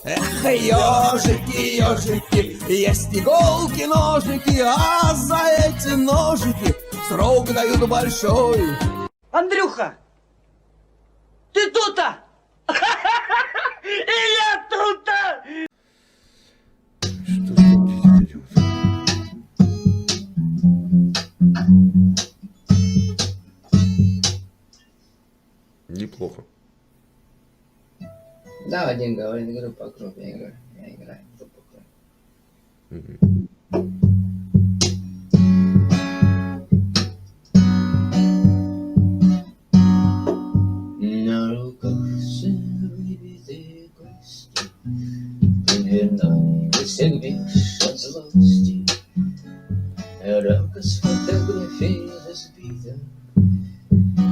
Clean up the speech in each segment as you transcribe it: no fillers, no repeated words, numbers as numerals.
Эх, ежики, ежики, есть иголки, ножики, а за эти ножики срок дают большой. Андрюха, ты тут-то? И я тут-то! Что ж там дети делают? Неплохо. Да, один говорит, группа кровь, я играю группу кровь. На руках все выбитые кости, дверной косяк бишь от злости, рамка с фотографией разбита,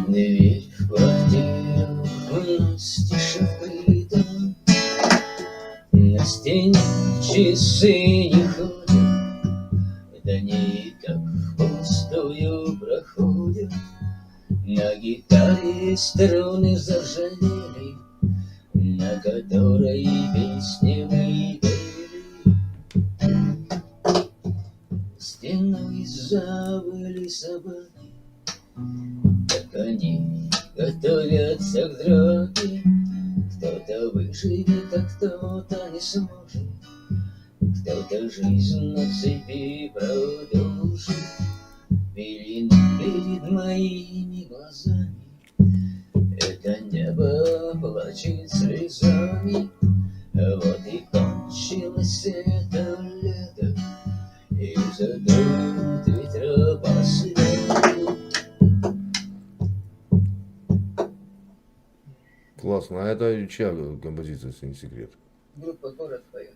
дверь в квартиру у нас тише вкрыта, на стене часы не ходят, да не так впустую проходят. На гитаре струны заржавели, на которой песни мы пели. Стеной завыли собаки, как они готовятся к драке. Кто-то выживет, а кто-то не сможет, кто-то жизнь на цепи продолжит. Пелена перед моими глазами, это небо плачет слезами. Вот и кончилось это лето, и задуют ветра по свету. Классно. А это чья композиция, если не секрет? Группа «Город» поет.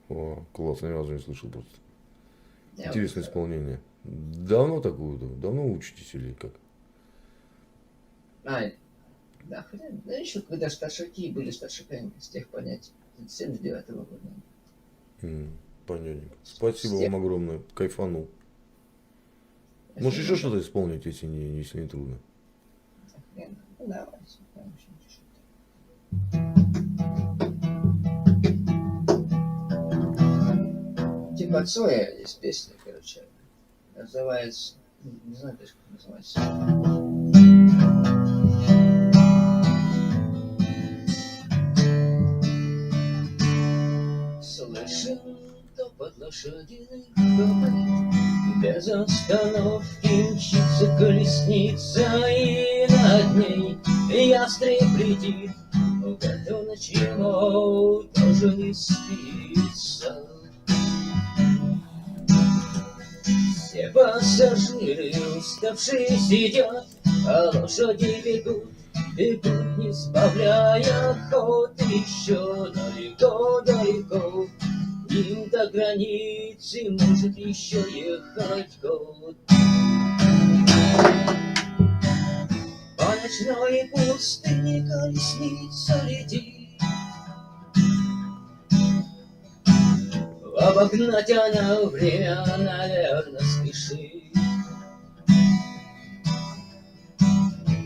О, классно, я даже не слышал просто. Я Интересное вот, исполнение. Давно такую, давно учитесь или как? Да, хотя, да еще когда старшаки были старшаками, с тех понятий, 79-го года. Понятненько. Спасибо вам огромное, кайфанул. Может еще что-то исполнить, если не трудно? Ну, давайте. Типа Цоя есть песня, короче, называется, не знаю даже как называется. Слышен топот лошадиных копыт, без остановки мчится колесница, и над ней ястреб летит, готовность чему тоже не спится. Все пассажиры уставшие сидят, а лошади бегут, бегут, не сбавляя ход, еще далеко-далеко. Им до границы может еще ехать год. По ночной пустыне колесница летит, обогнать она время, наверное, спешит.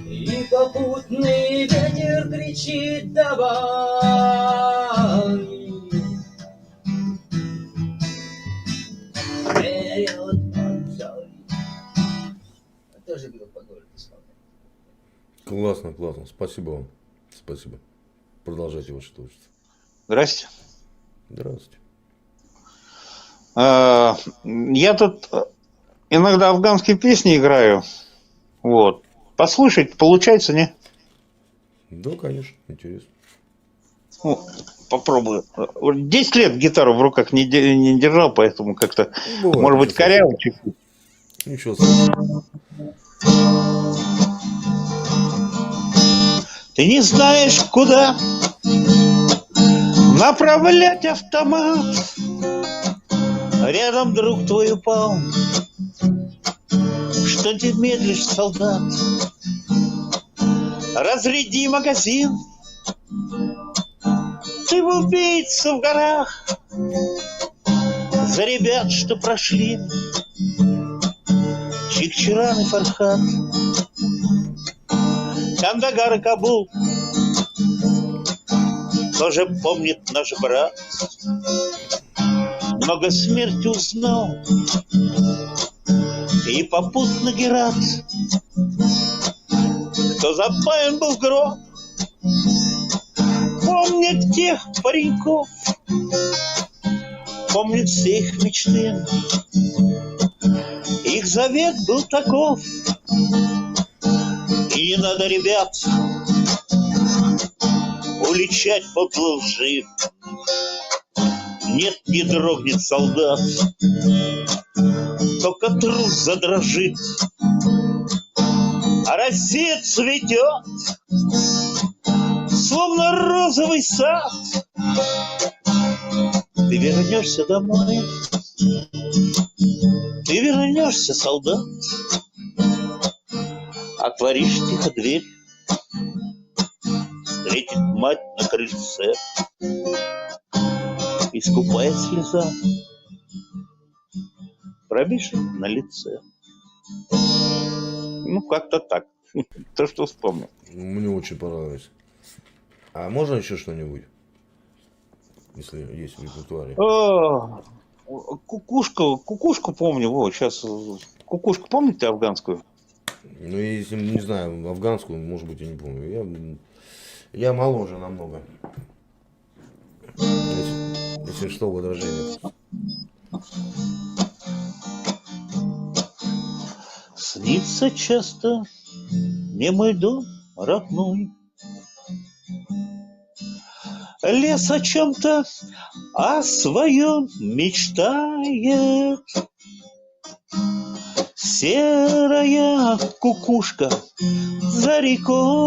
И попутный ветер кричит: давай вперед, подзой. Тоже группа «Город» исполняет. Классно, классно. Спасибо вам. Спасибо. Продолжайте ваше творчество. Здрасте. Здравствуйте. Я тут иногда афганские песни играю. Вот. Послушать получается, не? Да, конечно, интересно. Ну, попробую. 10 лет гитару в руках не держал, поэтому как-то, Бывает, может быть, коряво чуть-чуть. Ничего страшного. Ты не знаешь, куда направлять автомат. Рядом друг твой упал. Что ты медлишь, солдат? Разряди магазин. Ты в убийцу в горах. За ребят, что прошли Чикчиран и Фархат, Кандагар и Кабул. тоже помнит наш брат. Много смерти узнал и попутно Герат. Кто запаян был в гроб, помнит тех пареньков, помнит все их мечты. Их завет был таков. И не надо, ребят, уличать подло лжи. Нет, не дрогнет солдат, только трус задрожит. А Россия цветет, словно розовый сад. Ты вернешься домой, ты вернешься, солдат. Отворишь тихо дверь, встретит мать на крыльце, и скупая слеза пробежит на лице. Ну, как-то так. То, что вспомнил. Мне очень понравилось. А можно еще что-нибудь? Если есть в репертуаре. Кукушку помню. Вот, сейчас. Кукушку помните афганскую? Ну, если не знаю, афганскую, может быть, я не помню. Я моложе намного. Если что, возражение. Снится часто не мой дом родной. Лес о чем-то о своем мечтает. Серая кукушка за рекой.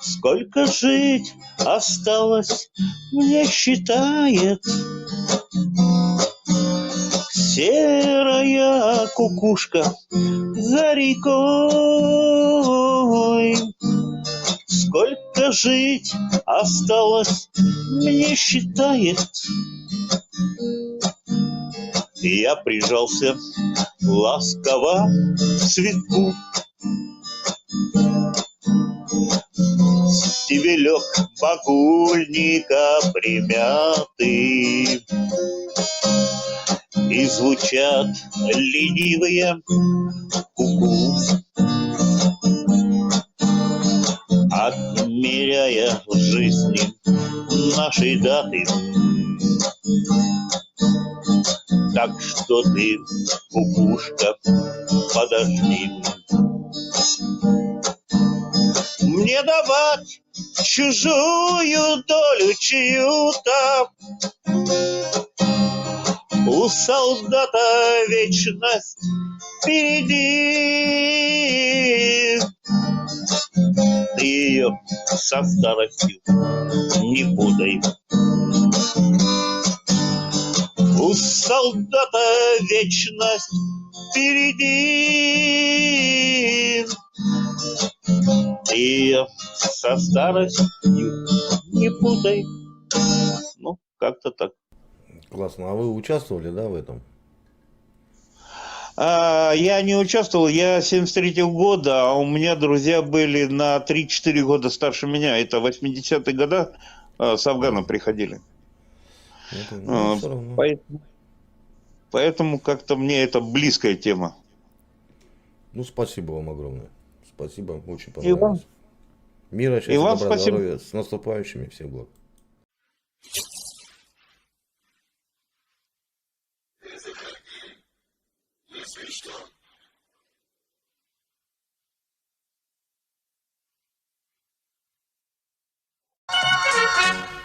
Сколько жить осталось, мне считает. Серая кукушка за рекой. Сколько жить осталось, мне считает. Я прижался ласково к цветку. Стебелек багульника примятый, и звучат ленивые ку-ку, отмеряя в жизни нашей даты. Так что ты, кукушка, подожди. Мне давать чужую долю чью-то. У солдата вечность впереди. Ты ее со старостью не путай. У солдата вечность впереди. Ты ее со старостью не путай. Ну, как-то так. Классно. А вы участвовали, да, в этом? Я не участвовал, я 73-го года, а у меня друзья были на 3-4 года старше меня. Это 80-е годы с Афгана приходили. Это, все равно. Поэтому как-то мне это близкая тема. Ну, спасибо вам огромное. Спасибо, очень понравилось. Мира, счастья, добра, спасибо. здоровья. С наступающими. Всех благ. Thank you.